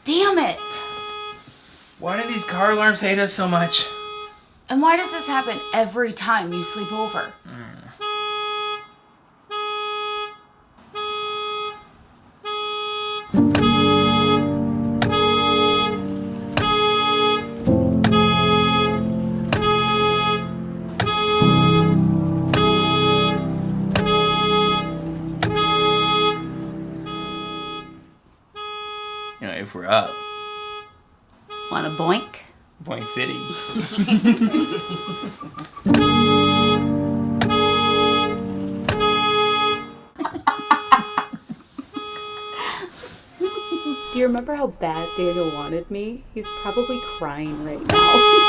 Damn it! Why do these car alarms hate us so much? And why does this happen every time you sleep over? You know, if we're up. Want a boink? Point City. Do you remember how bad Daniel wanted me? He's probably crying right now.